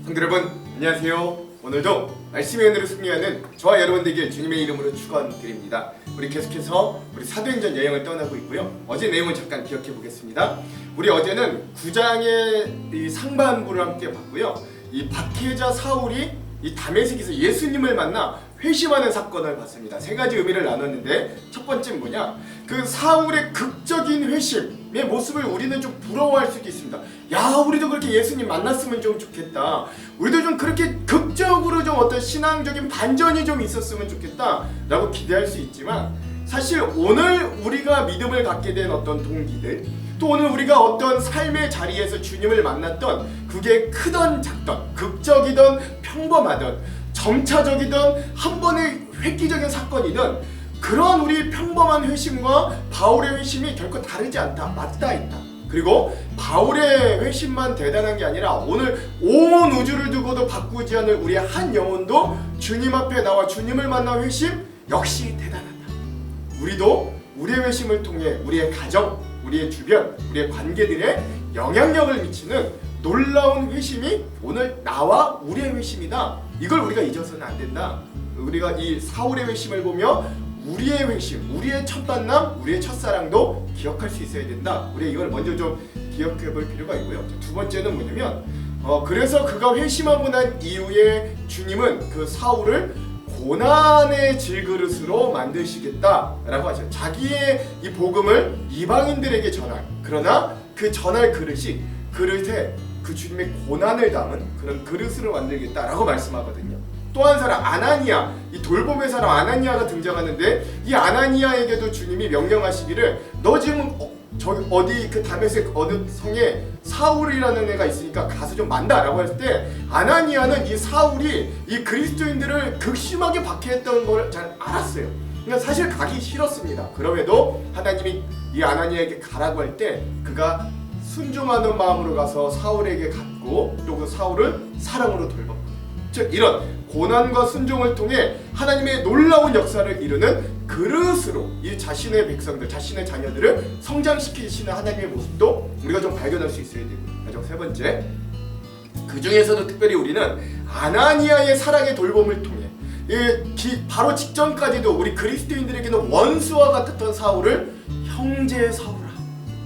성도 여러분 안녕하세요. 오늘도 말씀의 은혜로 승리하는 저와 여러분 되길 주님의 이름으로 축원드립니다. 우리 계속해서 우리 사도행전 여행을 떠나고 있고요. 어제 내용을 잠깐 기억해 보겠습니다. 우리 어제는 9장의 이 상반부를 함께 봤고요. 이 박해자 사울이 이 다메섹에서 예수님을 만나 회심하는 사건을 봤습니다. 세 가지 의미를 나눴는데 첫 번째는 뭐냐? 그 사울의 극적인 회심의 모습을 우리는 좀 부러워할 수도 있습니다. 야, 우리도 그렇게 예수님 만났으면 좀 좋겠다. 우리도 좀 그렇게 극적으로 좀 어떤 신앙적인 반전이 좀 있었으면 좋겠다 라고 기대할 수 있지만, 사실 오늘 우리가 믿음을 갖게 된 어떤 동기들, 또 오늘 우리가 어떤 삶의 자리에서 주님을 만났던, 그게 크던 작던, 극적이던 평범하던, 점차적이던 한 번의 획기적인 사건이든, 그런 우리 평범한 회심과 바울의 회심이 결코 다르지 않다, 맞닿아 있다. 그리고 바울의 회심만 대단한 게 아니라 오늘 온 우주를 두고도 바꾸지 않을 우리의 한 영혼도 주님 앞에 나와 주님을 만난 회심 역시 대단하다. 우리도 우리의 회심을 통해 우리의 가정, 우리의 주변, 우리의 관계들에 영향력을 미치는 놀라운 회심이 오늘 나와 우리의 회심이다. 이걸 우리가 잊어서는 안 된다. 우리가 이 사울의 회심을 보며 우리의 회심, 우리의 첫 만남, 우리의 첫사랑도 기억할 수 있어야 된다. 우리 이걸 먼저 좀 기억해 볼 필요가 있고요. 두 번째는 뭐냐면 그래서 그가 회심하고 난 이후에 주님은 그 사울을 고난의 질그릇으로 만드시겠다라고 하죠. 자기의 이 복음을 이방인들에게 전할, 그러나 그 전할 그릇에 그 주님의 고난을 담은 그런 그릇으로 만들겠다라고 말씀하거든요. 또 한 사람 아나니아, 이 돌봄의 사람 아나니아가 등장하는데, 이 아나니아에게도 주님이 명령하시기를 너 지금 저기 어디 그 다메섹 어느 성에 사울이라는 애가 있으니까 가서 좀 만나라고 할 때, 아나니아는 이 사울이 이 그리스도인들을 극심하게 박해했던 걸 잘 알았어요. 그러니까 사실 가기 싫었습니다. 그럼에도 하나님이 이 아나니아에게 가라고 할 때 그가 순종하는 마음으로 가서 사울에게 갔고, 또 그 사울을 사랑으로 돌봤고, 즉 이런 고난과 순종을 통해 하나님의 놀라운 역사를 이루는 그릇으로 이 자신의 백성들, 자신의 자녀들을 성장시키시는 하나님의 모습도 우리가 좀 발견할 수 있어야 되고, 세 번째, 그 중에서도 특별히 우리는 아나니아의 사랑의 돌봄을 통해 바로 직전까지도 우리 그리스도인들에게는 원수와 같았던 사울을 형제 사울아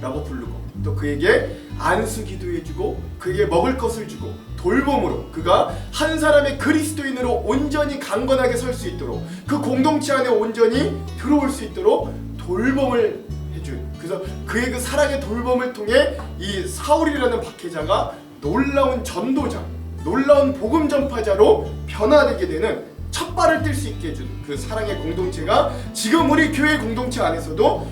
라고 부르고, 또 그에게 안수기도 해주고 그에게 먹을 것을 주고 돌봄으로 그가 한 사람의 그리스도인으로 온전히 강건하게 설 수 있도록, 그 공동체 안에 온전히 들어올 수 있도록 돌봄을 해준, 그래서 그의 그 사랑의 돌봄을 통해 이 사울이라는 박해자가 놀라운 전도자, 놀라운 복음 전파자로 변화되게 되는 첫 발을 뗄 수 있게 해준 그 사랑의 공동체가 지금 우리 교회 공동체 안에서도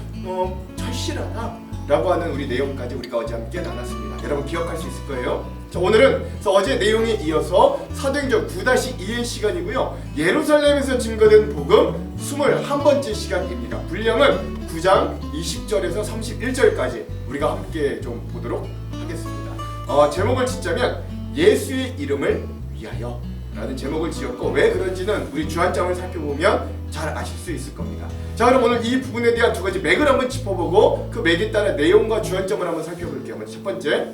절실하다 라고 하는 우리 내용까지 우리가 어제 함께 나눴습니다. 여러분 기억할 수 있을 거예요. 자, 오늘은 어제 내용에 이어서 사도행전 9-2의 시간이고요. 예루살렘에서 증거된 복음 21번째 시간입니다. 분량은 9장 20절에서 31절까지 우리가 함께 좀 보도록 하겠습니다. 제목을 짓자면 예수의 이름을 위하여 라는 제목을 지었고, 왜 그런지는 우리 주안점을 살펴보면 잘 아실 수 있을 겁니다. 자, 그럼 오늘 이 부분에 대한 두 가지 맥을 한번 짚어보고 그 맥에 따른 내용과 주안점을 한번 살펴볼게요. 먼저 첫 번째,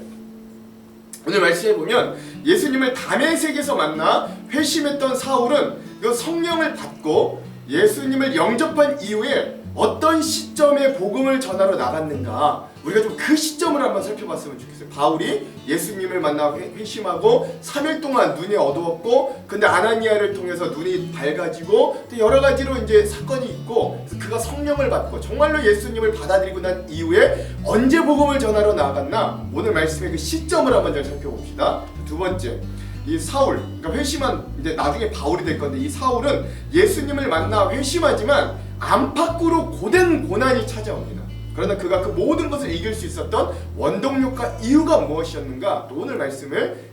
오늘 말씀해 보면 예수님을 다메섹에서 만나 회심했던 사울은 그 성령을 받고 예수님을 영접한 이후에 어떤 시점에 복음을 전하러 나갔는가, 우리가 좀 그 시점을 한번 살펴봤으면 좋겠어요. 바울이 예수님을 만나 회심하고 3일 동안 눈이 어두웠고, 근데 아나니아를 통해서 눈이 밝아지고, 또 여러 가지로 이제 사건이 있고, 그래서 그가 성령을 받고 정말로 예수님을 받아들이고 난 이후에 언제 복음을 전하러 나갔나, 오늘 말씀의 그 시점을 한번 잘 살펴봅시다. 두 번째, 이 사울, 그러니까 회심한, 이제 나중에 바울이 될 건데, 이 사울은 예수님을 만나 회심하지만 안팎으로 고된 고난이 찾아옵니다. 그러나 그가 그 모든 것을 이길 수 있었던 원동력과 이유가 무엇이었는가, 또 오늘 말씀을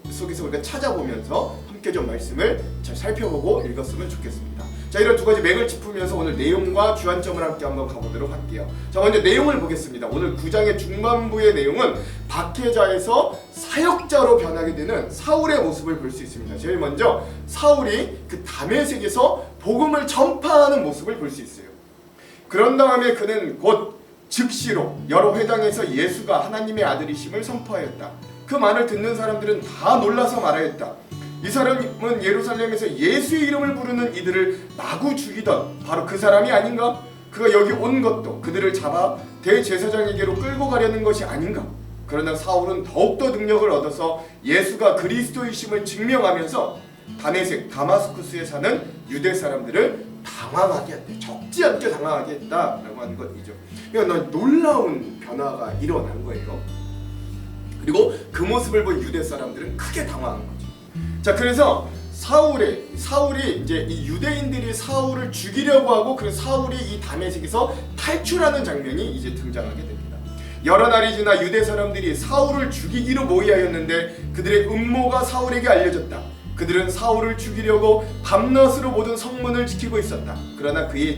속에서 우리가 찾아보면서 함께 좀 말씀을 잘 살펴보고 읽었으면 좋겠습니다. 자, 이런 두 가지 맥을 짚으면서 오늘 내용과 주안점을 함께 한번 가보도록 할게요. 자, 먼저 내용을 보겠습니다. 오늘 9장의 중반부의 내용은 박해자에서 사역자로 변하게 되는 사울의 모습을 볼 수 있습니다. 제일 먼저 사울이 그 다메섹에서 복음을 전파하는 모습을 볼 수 있어요. 그런 다음에 그는 곧 즉시로 여러 회당에서 예수가 하나님의 아들이심을 선포하였다. 그 말을 듣는 사람들은 다 놀라서 말하였다. 이 사람은 예루살렘에서 예수의 이름을 부르는 이들을 마구 죽이던 바로 그 사람이 아닌가? 그가 여기 온 것도 그들을 잡아 대제사장에게로 끌고 가려는 것이 아닌가? 그러나 사울은 더욱더 능력을 얻어서 예수가 그리스도이심을 증명하면서 다메섹 다마스쿠스에 사는 유대 사람들을 당황하게 했대. 적지 않게 당황하게 했다라고 하는 것이죠. 그러니까 놀라운 변화가 일어난 거예요. 그리고 그 모습을 본 유대 사람들은 크게 당황한 거죠. 자, 그래서 사울이 이제 이 유대인들이 사울을 죽이려고 하고, 그래서 사울이 이 다메섹에서 탈출하는 장면이 이제 등장하게 됩니다. 여러 날이 지나 유대 사람들이 사울을 죽이기로 모의하였는데 그들의 음모가 사울에게 알려졌다. 그들은 사울을 죽이려고 밤낮으로 모든 성문을 지키고 있었다. 그러나 사울의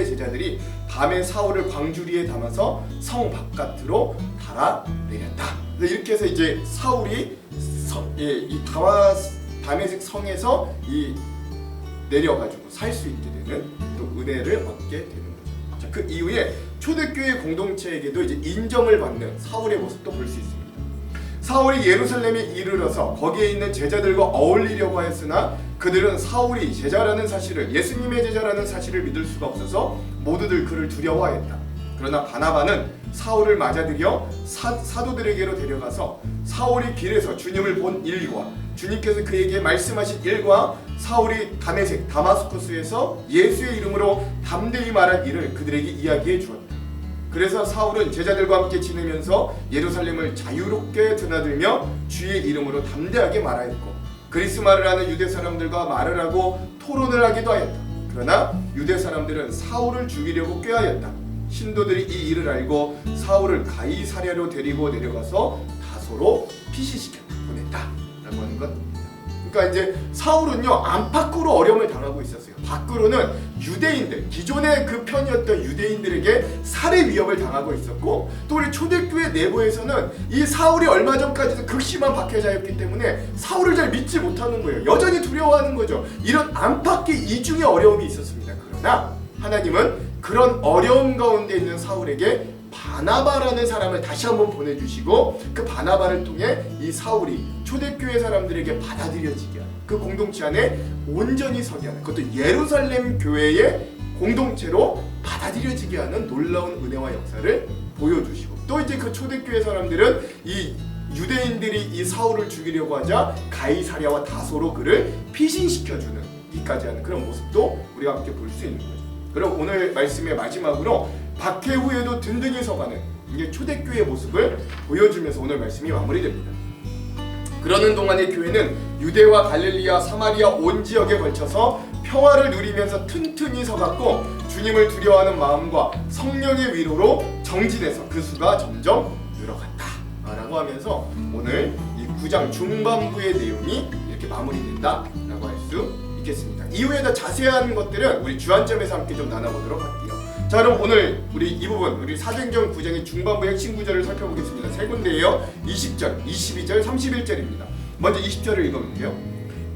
제자들이 밤에 사울을 광주리에 담아서 성 바깥으로 달아내렸다. 이렇게 해서 이제 사울이 이 다메섹 성에서 내려가지고 살 수 있게 되는 또 은혜를 얻게 되는 거죠. 자, 그 이후에 초대교회 공동체에게도 이제 인정을 받는 사울의 모습도 볼 수 있습니다. 사울이 예루살렘에 이르러서 거기에 있는 제자들과 어울리려고 하였으나 그들은 사울이 제자라는 사실을, 예수님의 제자라는 사실을 믿을 수가 없어서 모두들 그를 두려워하였다. 그러나 바나바는 사울을 맞아들여 사도들에게로 데려가서 사울이 길에서 주님을 본 일과 주님께서 그에게 말씀하신 일과 사울이 다메섹 다마스쿠스에서 예수의 이름으로 담대히 말한 일을 그들에게 이야기해 주었다. 그래서 사울은 제자들과 함께 지내면서 예루살렘을 자유롭게 드나들며 주의 이름으로 담대하게 말하였고, 그리스말을 하는 유대 사람들과 말을 하고 토론을 하기도 하였다. 그러나 유대 사람들은 사울을 죽이려고 꾀하였다. 신도들이 이 일을 알고 사울을 가이사랴로 데리고 내려가서 다소로 피시시켰다, 보냈다 라고 하는 것. 그러니까 이제 사울은요, 안팎으로 어려움을 당하고 있었어요. 밖으로는 유대인들, 기존의 그 편이었던 유대인들에게 살해 위협을 당하고 있었고, 또 우리 초대교회 내부에서는 이 사울이 얼마 전까지도 극심한 박해자였기 때문에 사울을 잘 믿지 못하는 거예요. 여전히 두려워하는 거죠. 이런 안팎의 이중의 어려움이 있었습니다. 그러나 하나님은 그런 어려움 가운데 있는 사울에게 바나바라는 사람을 다시 한번 보내주시고, 그 바나바를 통해 이 사울이 초대교회 사람들에게 받아들여지게 하는, 그 공동체 안에 온전히 서게 하는, 그것도 예루살렘 교회의 공동체로 받아들여지게 하는 놀라운 은혜와 역사를 보여주시고, 또 이제 그 초대교회 사람들은 이 유대인들이 이 사울을 죽이려고 하자 가이사랴와 다소로 그를 피신시켜주는 이까지 하는 그런 모습도 우리가 함께 볼 수 있는 거죠. 그럼 오늘 말씀의 마지막으로 박해 후에도 든든히 서가는 이게 초대교회의 모습을 보여주면서 오늘 말씀이 마무리됩니다. 그러는 동안의 교회는 유대와 갈릴리아, 사마리아 온 지역에 걸쳐서 평화를 누리면서 튼튼히 서갔고, 주님을 두려워하는 마음과 성령의 위로로 정진해서 그 수가 점점 늘어갔다 라고 하면서 오늘 이 9장 중반부의 내용이 이렇게 마무리된다 라고 할 수 있겠습니다. 이후에 더 자세한 것들은 우리 주안점에서 함께 좀 나눠보도록 할게요. 자, 그럼 오늘 이 부분, 우리 사도행전 9장의 중반부 핵심 구절을 살펴보겠습니다. 세 군데예요. 20절, 22절, 31절입니다. 먼저 20절을 읽어볼게요.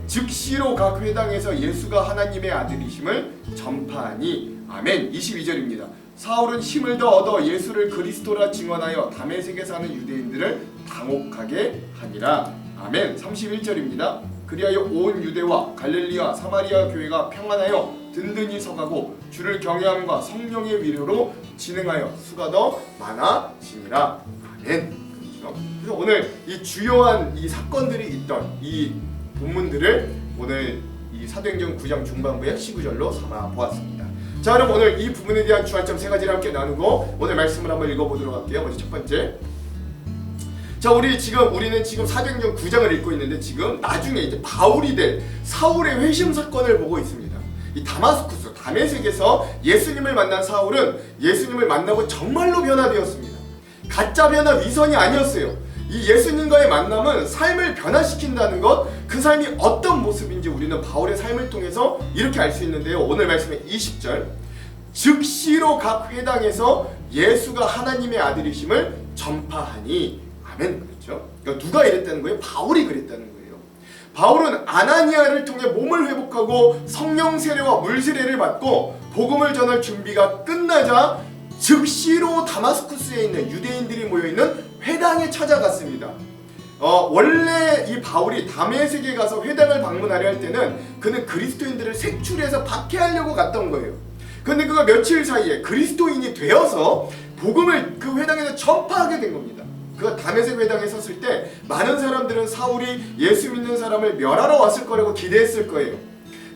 즉시로 각 회당에서 예수가 하나님의 아들이심을 전파하니. 아멘. 22절입니다. 사울은 힘을 더 얻어 예수를 그리스도라 증언하여 다메섹에 사는 유대인들을 당혹하게 하니라. 아멘. 31절입니다. 그리하여 온 유대와 갈릴리아 사마리아 교회가 평안하여 든든히 서가고 주를 경외함과 성령의 위로로 진행하여 수가 더 많아지니라. 아멘. 그래서 오늘 이 주요한 이 사건들이 있던 이 본문들을 오늘 이 사도행전 9장 중반부의 핵심 구절로 삼아 보았습니다. 자, 그럼 오늘 이 부분에 대한 주안점 세 가지를 함께 나누고 오늘 말씀을 한번 읽어보도록 할게요. 먼저 첫 번째. 자, 우리는 지금 사도행전 9장을 읽고 있는데, 지금 나중에 이제 바울이 될 사울의 회심 사건을 보고 있습니다. 이 다마스쿠스, 다메섹에서 예수님을 만난 사울은 예수님을 만나고 정말로 변화되었습니다. 가짜 변화, 위선이 아니었어요. 이 예수님과의 만남은 삶을 변화시킨다는 것, 그 삶이 어떤 모습인지 우리는 바울의 삶을 통해서 이렇게 알 수 있는데요. 오늘 말씀의 20절. 즉시로 각 회당에서 예수가 하나님의 아들이심을 전파하니. 아멘. 그렇죠? 그러니까 누가 이랬다는 거예요? 바울이 그랬다는 거예요. 바울은 아나니아를 통해 몸을 회복하고 성령 세례와 물 세례를 받고 복음을 전할 준비가 끝나자 즉시로 다마스쿠스에 있는 유대인들이 모여있는 회당에 찾아갔습니다. 원래 이 바울이 다메섹에 가서 회당을 방문하려 할 때는 그는 그리스도인들을 색출해서 박해하려고 갔던 거예요. 그런데 그가 며칠 사이에 그리스도인이 되어서 복음을 그 회당에서 전파하게 된 겁니다. 그가 다메섹 회당에 섰을 때 많은 사람들은 사울이 예수 믿는 사람을 멸하러 왔을 거라고 기대했을 거예요.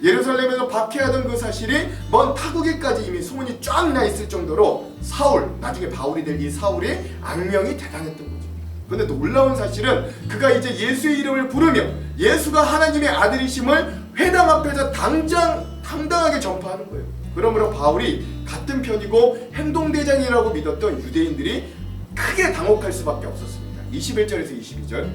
예루살렘에서 박해하던 그 사실이 먼 타국에까지 이미 소문이 쫙 나 있을 정도로 사울, 나중에 바울이 될 이 사울의 악명이 대단했던 거죠. 그런데 놀라운 사실은 그가 이제 예수의 이름을 부르며 예수가 하나님의 아들이심을 회당 앞에서 당당하게 전파하는 거예요. 그러므로 바울이 같은 편이고 행동대장이라고 믿었던 유대인들이 크게 당혹할 수밖에 없었습니다. 21절에서 22절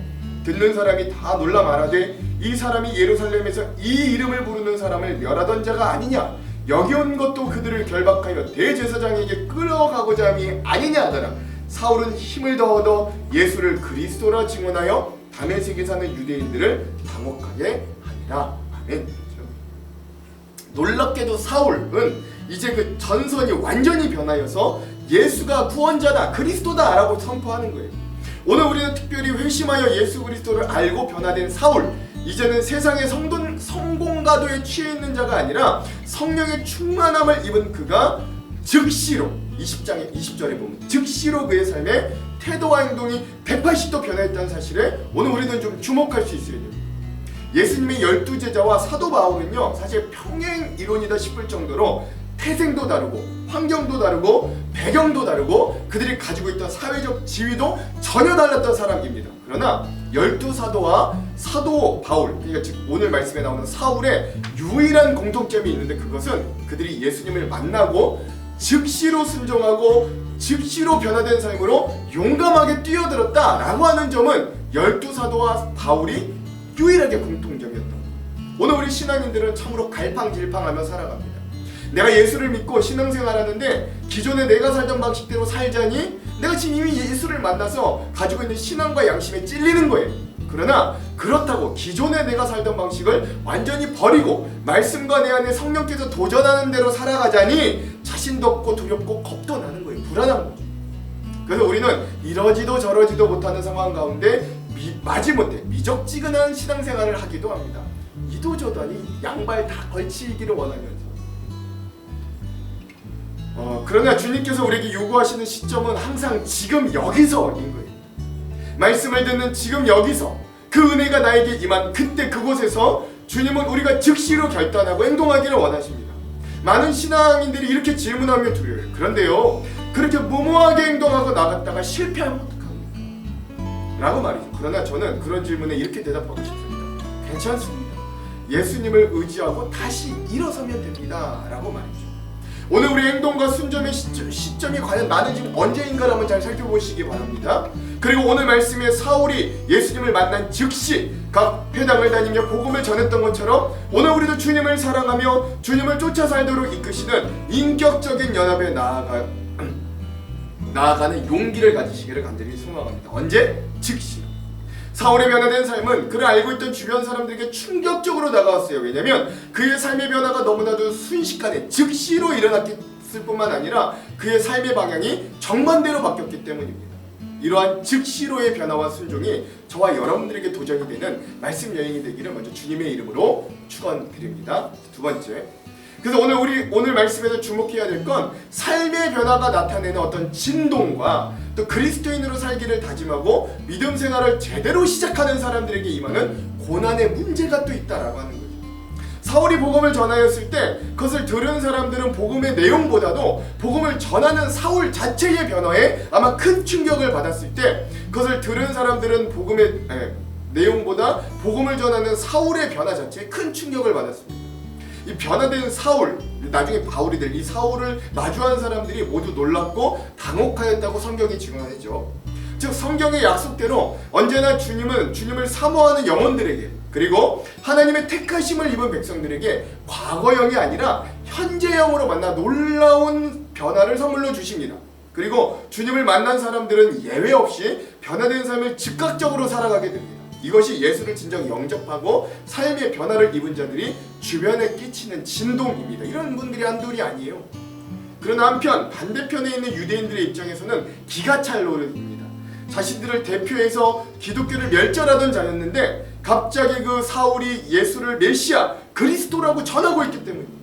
듣는 사람이 다 놀라 말하되 이 사람이 예루살렘에서 이 이름을 부르는 사람을 멸하던 자가 아니냐, 여기 온 것도 그들을 결박하여 대제사장에게 끌어가고자 함이 아니냐 하더라. 사울은 힘을 더 얻어 예수를 그리스도라 증언하여 다메섹에 사는 유대인들을 당혹하게 하니라. 아멘. 놀랍게도 사울은 이제 그 전선이 완전히 변하여서 예수가 구원자다, 그리스도다 라고 선포하는 거예요. 오늘 우리는 특별히 회심하여 예수 그리스도를 알고 변화된 사울, 이제는 세상의 성공가도에 취해 있는 자가 아니라 성령의 충만함을 입은 그가 즉시로 20절에 보면 즉시로 그의 삶의 태도와 행동이 180도 변화했다는 사실에 오늘 우리는 좀 주목할 수 있어야 돼요. 예수님의 12제자와 사도 바울은요, 사실 평행 이론이다 싶을 정도로 태생도 다르고 환경도 다르고 배경도 다르고 그들이 가지고 있던 사회적 지위도 전혀 달랐던 사람입니다. 그러나 12사도와 사도 바울, 그러니까 즉 오늘 말씀에 나오는 사울의 유일한 공통점이 있는데, 그것은 그들이 예수님을 만나고 즉시로 순종하고 즉시로 변화된 삶으로 용감하게 뛰어들었다라고 하는 점은 12사도와 바울이 유일하게 공통점이었던 거예요. 오늘 우리 신앙인들은 참으로 갈팡질팡하며 살아갑니다. 내가 예수를 믿고 신앙생활하는데 기존에 내가 살던 방식대로 살자니 내가 지금 이미 예수를 만나서 가지고 있는 신앙과 양심에 찔리는 거예요. 그러나 그렇다고 기존에 내가 살던 방식을 완전히 버리고 말씀과 내 안에 성령께서 도전하는 대로 살아가자니 자신도 없고 두렵고 겁도 나는 거예요. 불안한 거죠. 그래서 우리는 이러지도 저러지도 못하는 상황 가운데 마지못해 미적지근한 신앙생활을 하기도 합니다. 이도저도 아니 양발 다 걸치기를 원하면서. 그러나 주님께서 우리에게 요구하시는 시점은 항상 지금 여기서인 거예요. 말씀을 듣는 지금 여기서 그 은혜가 나에게 임한 그때 그곳에서 주님은 우리가 즉시로 결단하고 행동하기를 원하십니다. 많은 신앙인들이 이렇게 질문하면 두려워요. 그런데요, 그렇게 무모하게 행동하고 나갔다가 실패하면 어떡합니까? 라고 말이죠. 그러나 저는 그런 질문에 이렇게 대답하고 싶습니다. 괜찮습니다. 예수님을 의지하고 다시 일어서면 됩니다. 라고 말이죠. 오늘 우리 행동과 순종의 시점이 과연 나는 지금 언제인가를 잘 살펴보시기 바랍니다. 그리고 오늘 말씀에 사울이 예수님을 만난 즉시 각 회당을 다니며 복음을 전했던 것처럼 오늘 우리도 주님을 사랑하며 주님을 쫓아 살도록 이끄시는 인격적인 연합에 나아가는 용기를 가지시기를 간절히 소망합니다. 언제? 즉시. 사울의 변화된 삶은 그를 알고 있던 주변 사람들에게 충격적으로 다가왔어요. 왜냐하면 그의 삶의 변화가 너무나도 순식간에 즉시로 일어났을 뿐만 아니라 그의 삶의 방향이 정반대로 바뀌었기 때문입니다. 이러한 즉시로의 변화와 순종이 저와 여러분들에게 도전이 되는 말씀 여행이 되기를 먼저 주님의 이름으로 축원드립니다. 두 번째, 그래서 오늘 말씀에서 주목해야 될 건 삶의 변화가 나타내는 어떤 진동과 또 그리스도인으로 살기를 다짐하고 믿음 생활을 제대로 시작하는 사람들에게 임하는 고난의 문제가 또 있다라고 하는 거죠. 사울이 복음을 전하였을 때 그것을 들은 사람들은 복음의 내용보다도 복음을 전하는 사울 자체의 변화에 아마 큰 충격을 받았을 때 그것을 들은 사람들은 복음의 내용보다 복음을 전하는 사울의 변화 자체에 큰 충격을 받았습니다. 이 변화된 사울, 나중에 바울이 될 이 사울을 마주한 사람들이 모두 놀랍고 당혹하였다고 성경이 증언하죠. 즉 성경의 약속대로 언제나 주님을 사모하는 영혼들에게, 그리고 하나님의 택하심을 입은 백성들에게 과거형이 아니라 현재형으로 만나 놀라운 변화를 선물로 주십니다. 그리고 주님을 만난 사람들은 예외 없이 변화된 삶을 즉각적으로 살아가게 됩니다. 이것이 예수를 진정 영접하고 삶의 변화를 입은 자들이 주변에 끼치는 진동입니다. 이런 분들이 한둘이 아니에요. 그러나 한편 반대편에 있는 유대인들의 입장에서는 기가 찰 노릇입니다. 자신들을 대표해서 기독교를 멸절하던 자였는데 갑자기 그 사울이 예수를 메시아 그리스도라고 전하고 있기 때문입니다.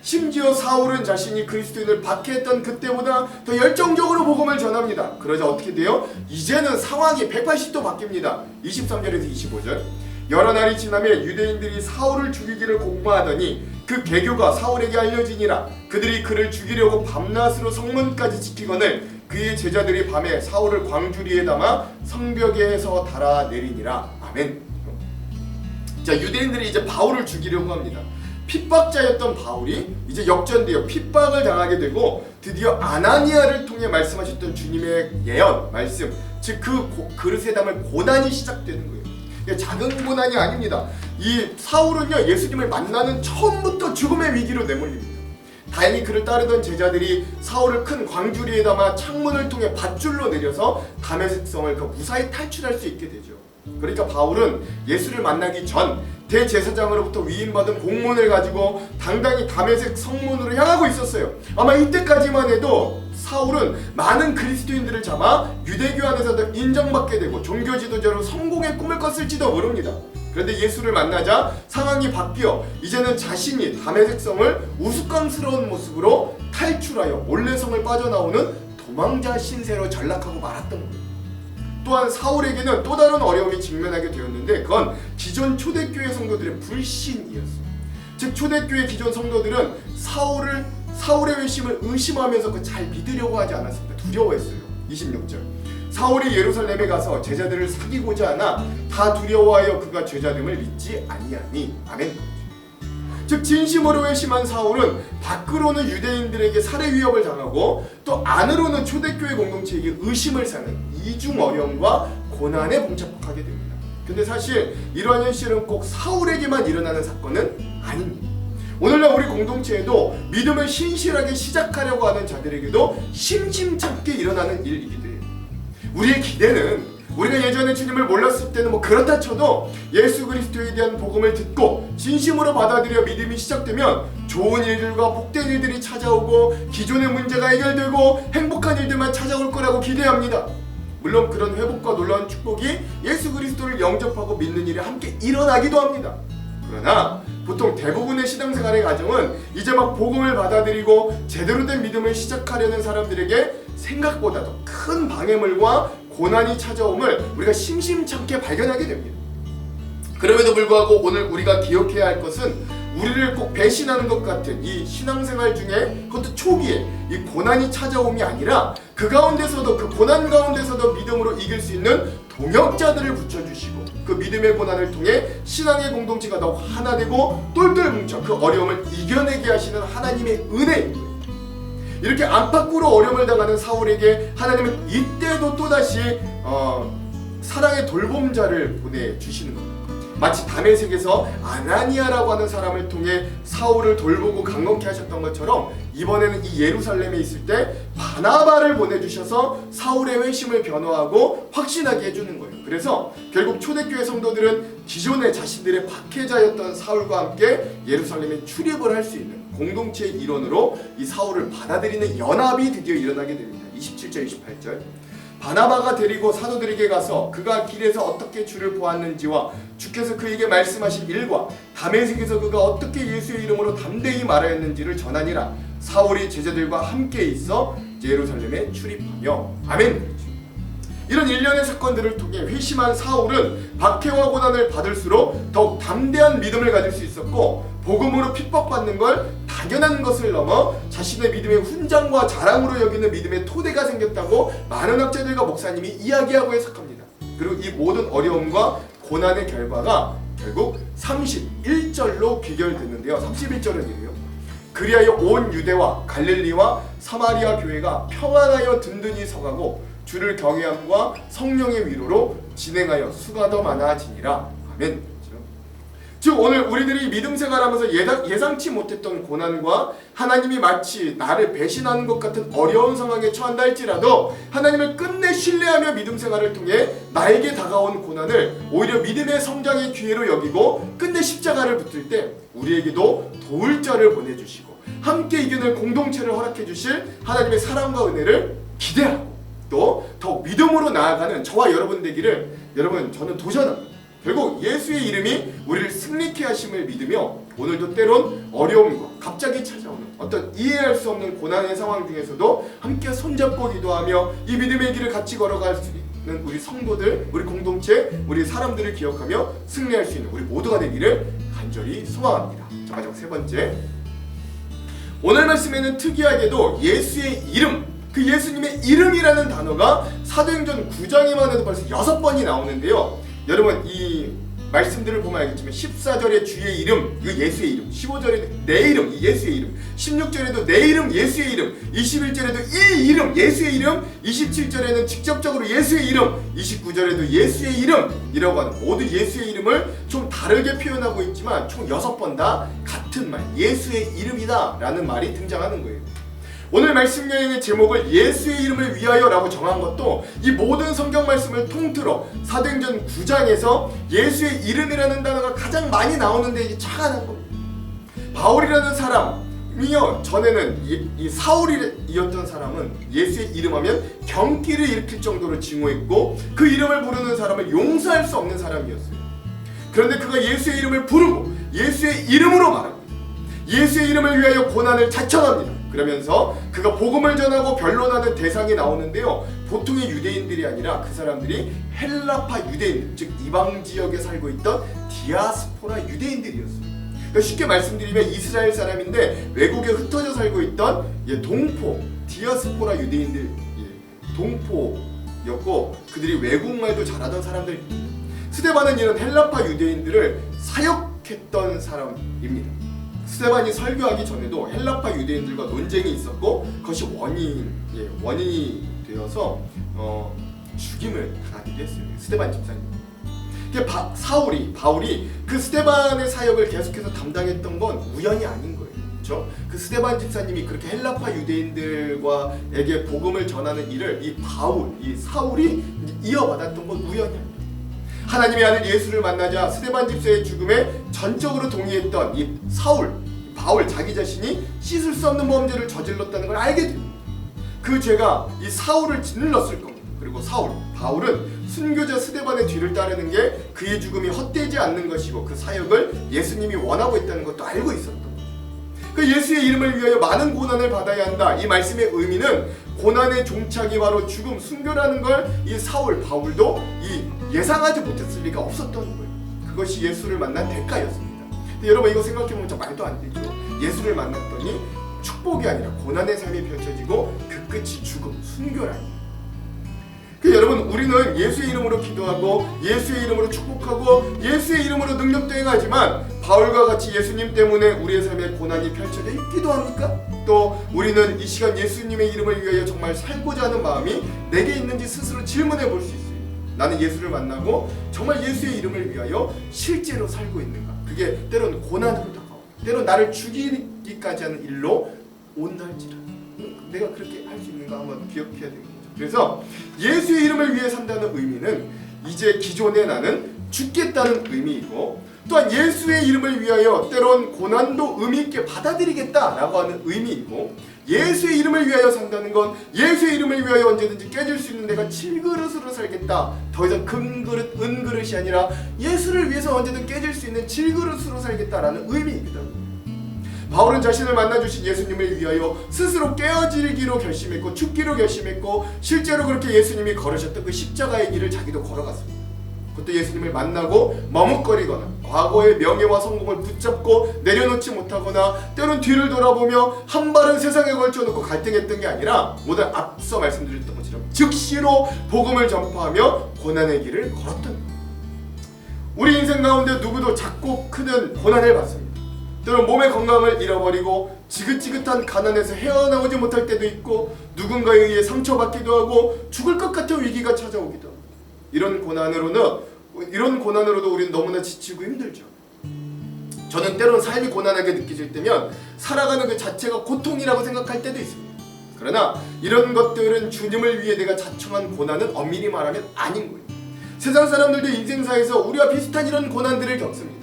심지어 사울은 자신이 그리스도인을 박해했던 그때보다 더 열정적으로 복음을 전합니다. 그러자 어떻게 돼요? 이제는 상황이 180도 바뀝니다. 23절에서 25절. 여러 날이 지나면 유대인들이 사울을 죽이기를 공모하더니 그 계교가 사울에게 알려지니라. 그들이 그를 죽이려고 밤낮으로 성문까지 지키거늘 그의 제자들이 밤에 사울을 광주리에 담아 성벽에서 달아내리니라. 아멘. 자, 유대인들이 이제 바울을 죽이려고 합니다. 핏박자였던 바울이 이제 역전되어 핍박을 당하게 되고 드디어 아나니아를 통해 말씀하셨던 주님의 예언, 말씀, 즉 그 그릇에 담을 고난이 시작되는 거예요. 작은 고난이 아닙니다. 이 사울은요, 예수님을 만나는 처음부터 죽음의 위기로 내몰립니다. 다행히 그를 따르던 제자들이 사울을 큰 광주리에 담아 창문을 통해 밧줄로 내려서 다메섹 성을 무사히 탈출할 수 있게 되죠. 그러니까 바울은 예수를 만나기 전 대제사장으로부터 위임받은 공문을 가지고 당당히 다메섹 성문으로 향하고 있었어요. 아마 이때까지만 해도 사울은 많은 그리스도인들을 잡아 유대교 안에서도 인정받게 되고 종교 지도자로 성공의 꿈을 꿨을지도 모릅니다. 그런데 예수를 만나자 상황이 바뀌어 이제는 자신이 다메섹 성을 우스꽝스러운 모습으로 탈출하여 몰래 성을 빠져나오는 도망자 신세로 전락하고 말았던 거예요. 또한 사울에게는 또 다른 어려움이 직면하게 되었는데 그건 기존 초대교회 성도들의 불신이었어요. 즉 초대교회 기존 성도들은 사울의 회심을 의심하면서 잘 믿으려고 하지 않았습니다. 두려워했어요. 26절. 사울이 예루살렘에 가서 제자들을 사귀고자 하나 다 두려워하여 그가 죄자됨을 믿지 아니하니. 아멘. 즉 진심으로 회심한 사울은 밖으로는 유대인들에게 살해 위협을 당하고 또 안으로는 초대교회 공동체에게 의심을 사는 이중 어려움과 고난에 봉착하게 됩니다. 근데 사실 이러한 현실은 꼭 사울에게만 일어나는 사건은 아닙니다. 오늘날 우리 공동체에도 믿음을 신실하게 시작하려고 하는 자들에게도 심심찮게 일어나는 일이기도 해요. 우리의 기대는 우리가 예전에 주님을 몰랐을 때는 그렇다 쳐도 예수 그리스도에 대한 복음을 듣고 진심으로 받아들여 믿음이 시작되면 좋은 일들과 복된 일들이 찾아오고 기존의 문제가 해결되고 행복한 일들만 찾아올 거라고 기대합니다. 물론 그런 회복과 놀라운 축복이 예수 그리스도를 영접하고 믿는 일이 함께 일어나기도 합니다. 그러나 보통 대부분의 신앙생활의 과정은 이제 막 복음을 받아들이고 제대로 된 믿음을 시작하려는 사람들에게 생각보다도 큰 방해물과 고난이 찾아옴을 우리가 심심찮게 발견하게 됩니다. 그럼에도 불구하고 오늘 우리가 기억해야 할 것은 우리를 꼭 배신하는 것 같은 이 신앙생활 중에 그것도 초기에 이 고난이 찾아옴이 아니라 그 가운데서도 그 고난 가운데서도 믿음으로 이길 수 있는 동역자들을 붙여주시고 그 믿음의 고난을 통해 신앙의 공동체가 더욱 하나 되고 똘똘 뭉쳐 그 어려움을 이겨내게 하시는 하나님의 은혜입니다. 이렇게 안팎으로 어려움을 당하는 사울에게 하나님은 이때도 또다시 사랑의 돌봄자를 보내주시는 겁니다. 마치 다메섹에서 아나니아라고 하는 사람을 통해 사울을 돌보고 강건케 하셨던 것처럼 이번에는 이 예루살렘에 있을 때 바나바를 보내주셔서 사울의 회심을 변화하고 확신하게 해주는 거예요. 그래서 결국 초대교회 성도들은 기존의 자신들의 박해자였던 사울과 함께 예루살렘에 출입을 할 수 있는 공동체의 일원으로 이 사울을 받아들이는 연합이 드디어 일어나게 됩니다. 27절 28절. 바나바가 데리고 사도들에게 가서 그가 길에서 어떻게 주를 보았는지와 주께서 그에게 말씀하신 일과 다메섹에서 그가 어떻게 예수의 이름으로 담대히 말하였는지를 전하니라. 사울이 제자들과 함께 있어 예루살렘에 출입하며. 아멘. 이런 일련의 사건들을 통해 회심한 사울은 박해와 고난을 받을수록 더욱 담대한 믿음을 가질 수 있었고 복음으로 핍박받는 걸 당연한 것을 넘어 자신의 믿음의 훈장과 자랑으로 여기는 믿음의 토대가 생겼다고 많은 학자들과 목사님이 이야기하고 해석합니다. 그리고 이 모든 어려움과 고난의 결과가 결국 31절로 귀결됐는데요. 31절은 이래요. 그리하여 온 유대와 갈릴리와 사마리아 교회가 평안하여 든든히 서가고 주를 경외함과 성령의 위로로 진행하여 수가 더 많아지니라. 아멘. 즉 오늘 우리들이 믿음 생활하면서 예상치 못했던 고난과 하나님이 마치 나를 배신하는 것 같은 어려운 상황에 처한다 할지라도 하나님을 끝내 신뢰하며 믿음 생활을 통해 나에게 다가온 고난을 오히려 믿음의 성장의 기회로 여기고 끝내 십자가를 붙들 때 우리에게도 도울 자를 보내주시고 함께 이겨낼 공동체를 허락해 주실 하나님의 사랑과 은혜를 기대하고 또 더욱 믿음으로 나아가는 저와 여러분 되기를 여러분 저는 도전합니다. 결국 예수의 이름이 우리를 승리케 하심을 믿으며 오늘도 때론 어려움과 갑자기 찾아오는 어떤 이해할 수 없는 고난의 상황 중에서도 함께 손잡고 기도하며 이 믿음의 길을 같이 걸어갈 수 있는 우리 성도들, 우리 공동체, 우리 사람들을 기억하며 승리할 수 있는 우리 모두가 되기를 간절히 소망합니다. 자, 마지막 세 번째, 오늘 말씀에는 특이하게도 예수의 이름, 그 예수님의 이름이라는 단어가 사도행전 9장에만 해도 벌써 6번이 나오는데요. 여러분 이 말씀들을 보면 알겠지만 14절에 주의 이름, 이거 예수의 이름, 15절에도 내 이름, 예수의 이름, 16절에도 내 이름, 예수의 이름, 21절에도 이 이름, 예수의 이름, 27절에는 직접적으로 예수의 이름, 29절에도 예수의 이름이라고 하는 모두 예수의 이름을 좀 다르게 표현하고 있지만 총 6번 다 같은 말, 예수의 이름이다 라는 말이 등장하는 거예요. 오늘 말씀 여행의 제목을 예수의 이름을 위하여 라고 정한 것도 이 모든 성경 말씀을 통틀어 사도행전 9장에서 예수의 이름이라는 단어가 가장 많이 나오는데 이게 착안한 겁니다. 바울이라는 사람이요, 전에는 이 사울이었던 사람은 예수의 이름하면 경기를 일으킬 정도로 증오했고 그 이름을 부르는 사람을 용서할 수 없는 사람이었어요. 그런데 그가 예수의 이름을 부르고 예수의 이름으로 말합니다. 예수의 이름을 위하여 고난을 자청합니다. 그러면서 그가 복음을 전하고 변론하는 대상이 나오는데요, 보통의 유대인들이 아니라 그 사람들이 헬라파 유대인, 즉 이방 지역에 살고 있던 디아스포라 유대인들이었어요. 그러니까 쉽게 말씀드리면 이스라엘 사람인데 외국에 흩어져 살고 있던 동포, 디아스포라 유대인들, 동포였고 그들이 외국말도 잘하던 사람들입니다. 스데반은 이런 헬라파 유대인들을 사역했던 사람입니다. 스데반이 설교하기 전에도 헬라파 유대인들과 논쟁이 있었고 그것이 원인이 되어서 죽임을 당하기도 했어요. 스데반 집사님. 바울이 그 스데반의 사역을 계속해서 담당했던 건 우연이 아닌 거예요. 그렇죠? 그 스데반 집사님이 그렇게 헬라파 유대인들과에게 복음을 전하는 일을 이 사울이 이어받았던 건 우연이 아니에요. 하나님의 아들 예수를 만나자 스데반 집사의 죽음에 전적으로 동의했던 이 바울 자기 자신이 씻을 수 없는 범죄를 저질렀다는 걸 알게 됩니다. 그 죄가 이 사울을 짓눌렀을 겁니다. 그리고 바울은 순교자 스데반의 뒤를 따르는 게 그의 죽음이 헛되지 않는 것이고 그 사역을 예수님이 원하고 있다는 것도 알고 있었던 거죠. 그 예수의 이름을 위하여 많은 고난을 받아야 한다. 이 말씀의 의미는 고난의 종착이 바로 죽음, 순교라는 걸 이 바울도 예상하지 못했을 리가 없었던 거예요. 그것이 예수를 만난 대가였습니다. 근데 여러분 이거 생각해보면 좀 말도 안 되죠. 예수를 만났더니 축복이 아니라 고난의 삶이 펼쳐지고 그 끝이 죽음, 순교라니. 여러분 우리는 예수의 이름으로 기도하고 예수의 이름으로 축복하고 예수의 이름으로 능력도 행하지만 바울과 같이 예수님 때문에 우리의 삶에 고난이 펼쳐져 있기도 합니까? 또 우리는 이 시간 예수님의 이름을 위하여 정말 살고자 하는 마음이 내게 있는지 스스로 질문해 볼 수 있어요. 나는 예수를 만나고 정말 예수의 이름을 위하여 실제로 살고 있는가? 그게 때론 고난으로 다가오고 때론 나를 죽이기까지 하는 일로 온날지라 내가 그렇게 할 수 있는가 한번 기억해야 됩니다. 그래서 예수의 이름을 위해 산다는 의미는 이제 기존의 나는 죽겠다는 의미이고 또한 예수의 이름을 위하여 때론 고난도 의미 있게 받아들이겠다라고 하는 의미이고 예수의 이름을 위하여 산다는 건 예수의 이름을 위하여 언제든지 깨질 수 있는 내가 질그릇으로 살겠다. 더 이상 금그릇, 은그릇이 아니라 예수를 위해서 언제든 깨질 수 있는 질그릇으로 살겠다라는 의미이거든. 바울은 자신을 만나주신 예수님을 위하여 스스로 깨어지기로 결심했고 죽기로 결심했고 실제로 그렇게 예수님이 걸으셨던 그 십자가의 길을 자기도 걸어갔습니다. 그것도 예수님을 만나고 머뭇거리거나 과거의 명예와 성공을 붙잡고 내려놓지 못하거나 때론 뒤를 돌아보며 한 발은 세상에 걸쳐놓고 갈등했던 게 아니라 모두 앞서 말씀드렸던 것처럼 즉시로 복음을 전파하며 고난의 길을 걸었던 거예요. 우리 인생 가운데 누구도 작고 크는 고난을 받습니다. 때론 몸의 건강을 잃어버리고 지긋지긋한 가난에서 헤어나오지 못할 때도 있고 누군가에 의해 상처받기도 하고 죽을 것 같은 위기가 찾아오기도 하고 이런 고난으로도 우리는 너무나 지치고 힘들죠. 저는 때론 삶이 고난하게 느껴질 때면 살아가는 그 자체가 고통이라고 생각할 때도 있습니다. 그러나 이런 것들은 주님을 위해 내가 자청한 고난은 엄밀히 말하면 아닌 거예요. 세상 사람들도 인생사에서 우리와 비슷한 이런 고난들을 겪습니다.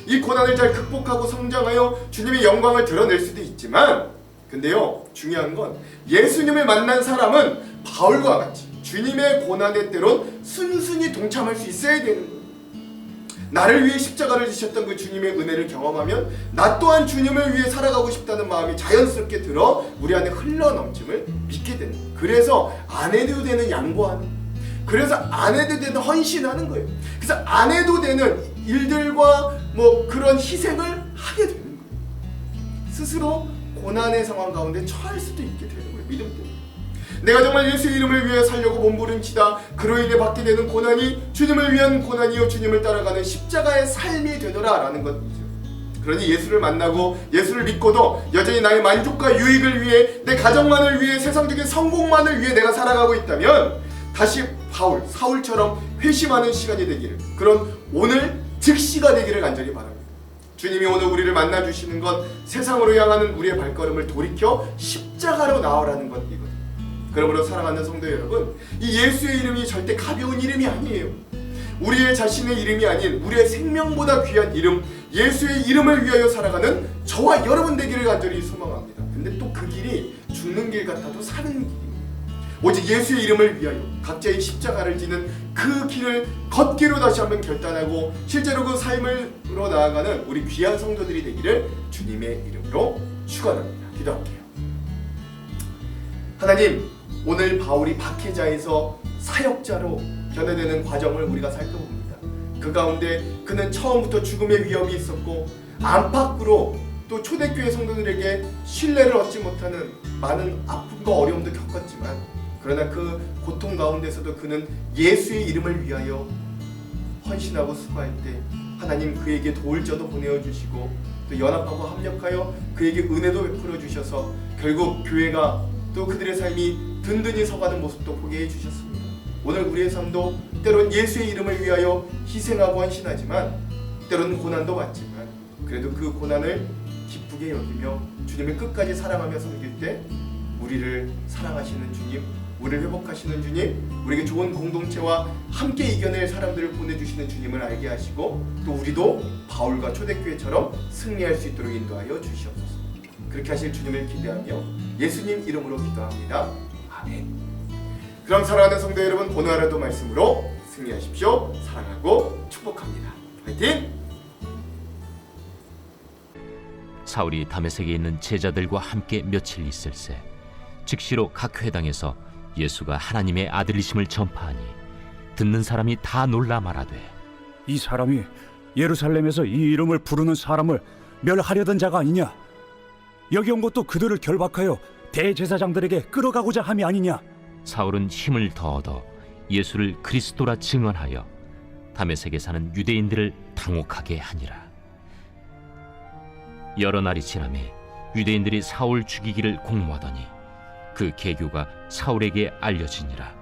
이 고난을 잘 극복하고 성장하여 주님의 영광을 드러낼 수도 있지만, 근데요, 중요한 건 예수님을 만난 사람은 바울과 같이 주님의 고난의 때론 순순히 동참할 수 있어야 되는 거예요. 나를 위해 십자가를 지셨던 그 주님의 은혜를 경험하면 나 또한 주님을 위해 살아가고 싶다는 마음이 자연스럽게 들어 우리 안에 흘러넘침을 믿게 되는 거예요. 그래서 안 해도 되는 양보하는 거예요. 그래서 안 해도 되는 헌신하는 거예요. 그래서 안 해도 되는 일들과 그런 희생을 하게 되는 거예요. 스스로 고난의 상황 가운데 처할 수도 있게 되는 거예요. 믿음 때문에. 내가 정말 예수의 이름을 위해 살려고 몸부림치다 그로 인해 받게 되는 고난이 주님을 위한 고난이요 주님을 따라가는 십자가의 삶이 되더라 라는 것이죠. 그러니 예수를 만나고 예수를 믿고도 여전히 나의 만족과 유익을 위해, 내 가정만을 위해, 세상적인 성공만을 위해 내가 살아가고 있다면 다시 사울처럼 회심하는 시간이 되기를, 그런 오늘 즉시가 되기를 간절히 바랍니다. 주님이 오늘 우리를 만나주시는 건 세상으로 향하는 우리의 발걸음을 돌이켜 십자가로 나아가라는 것이거든요. 그러므로 사랑하는 성도 여러분, 이 예수의 이름이 절대 가벼운 이름이 아니에요. 우리의 자신의 이름이 아닌 우리의 생명보다 귀한 이름, 예수의 이름을 위하여 살아가는 저와 여러분 되기를 간절히 소망합니다. 근데 또 그 길이 죽는 길 같아도 사는 길입니다. 오직 예수의 이름을 위하여 각자의 십자가를 지는 그 길을 걷기로 다시 한번 결단하고 실제로 그 삶으로 나아가는 우리 귀한 성도들이 되기를 주님의 이름으로 축원합니다. 기도할게요. 하나님, 오늘 바울이 박해자에서 사역자로 변화되는 과정을 우리가 살펴봅니다. 그 가운데 그는 처음부터 죽음의 위험이 있었고 안팎으로 또 초대교회 성도들에게 신뢰를 얻지 못하는 많은 아픔과 어려움도 겪었지만, 그러나 그 고통 가운데서도 그는 예수의 이름을 위하여 헌신하고 수고할 때 하나님 그에게 도울 자도 보내어 주시고 또 연합하고 합력하여 그에게 은혜도 베풀어 주셔서 결국 교회가 또 그들의 삶이 든든히 서가는 모습도 보게 해주셨습니다. 오늘 우리의 삶도 때론 예수의 이름을 위하여 희생하고 헌신하지만 때로는 고난도 받지만 그래도 그 고난을 기쁘게 여기며 주님을 끝까지 사랑하며 섬길 때 우리를 사랑하시는 주님, 우리를 회복하시는 주님, 우리에게 좋은 공동체와 함께 이겨낼 사람들을 보내주시는 주님을 알게 하시고 또 우리도 바울과 초대교회처럼 승리할 수 있도록 인도하여 주시옵소서. 그렇게 하실 주님을 기대하며 예수님 이름으로 기도합니다. 아멘. 그럼 사랑하는 성도 여러분, 오늘 하루도 말씀으로 승리하십시오. 사랑하고 축복합니다. 화이팅! 사울이 다메섹에 있는 제자들과 함께 며칠 있을새 즉시로 각 회당에서 예수가 하나님의 아들이심을 전파하니 듣는 사람이 다 놀라 말하되, 이 사람이 예루살렘에서 이 이름을 부르는 사람을 멸하려던 자가 아니냐? 여기 온 것도 그들을 결박하여 대제사장들에게 끌어가고자 함이 아니냐? 사울은 힘을 더 얻어 예수를 그리스도라 증언하여 다메섹에 사는 유대인들을 당혹하게 하니라. 여러 날이 지나매 유대인들이 사울 죽이기를 공모하더니 그 계교가 사울에게 알려지니라.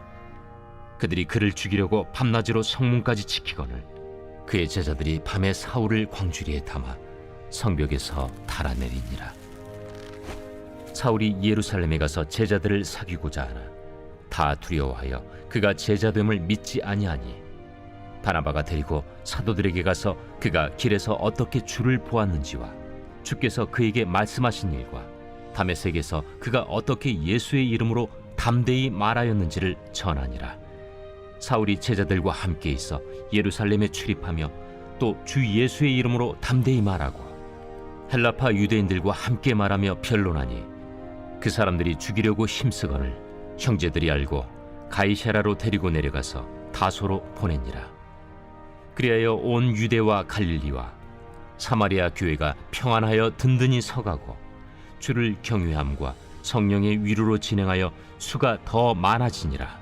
그들이 그를 죽이려고 밤낮으로 성문까지 지키거늘 그의 제자들이 밤에 사울을 광주리에 담아 성벽에서 달아내리니라. 사울이 예루살렘에 가서 제자들을 사귀고자 하나 다 두려워하여 그가 제자됨을 믿지 아니하니 바나바가 데리고 사도들에게 가서 그가 길에서 어떻게 주를 보았는지와 주께서 그에게 말씀하신 일과 다메섹에서 그가 어떻게 예수의 이름으로 담대히 말하였는지를 전하니라. 사울이 제자들과 함께 있어 예루살렘에 출입하며 또 주 예수의 이름으로 담대히 말하고 헬라파 유대인들과 함께 말하며 변론하니 그 사람들이 죽이려고 힘쓰거늘 형제들이 알고 가이사랴로 데리고 내려가서 다소로 보내니라. 그리하여 온 유대와 갈릴리와 사마리아 교회가 평안하여 든든히 서가고 주를 경외함과 성령의 위로로 진행하여 수가 더 많아지니라.